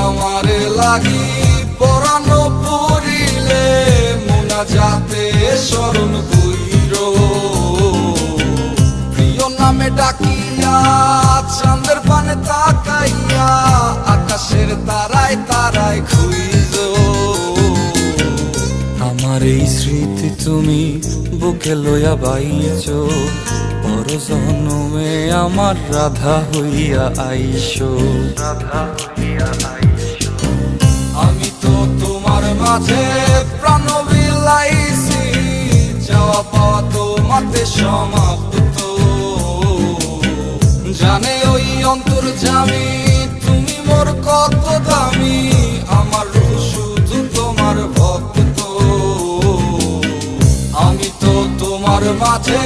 আমারে লাগি পরানো পড়িলে মুনাজাতে স্মরণ কইরো প্রিয় নামে ডাকিয়া চাঁদের পানে তাকাইয়া আকাশের তারায় তারায় খুইজো আমার এই স্মৃতি তুমি বুকে লইয়া বাইছো পর জন্মে আমার রাধা হইয়া আইসো আমি তো তোমার মাঝে প্রাণ বিলাইছি যাওয়া পাওয়া তোমাতে সমাপ্ত জানে ওই অন্তর্যামী তুমি মোর কত দামি আমার রূহ শুধু তোমার ভক্ত আমি তো তোমার মাঝে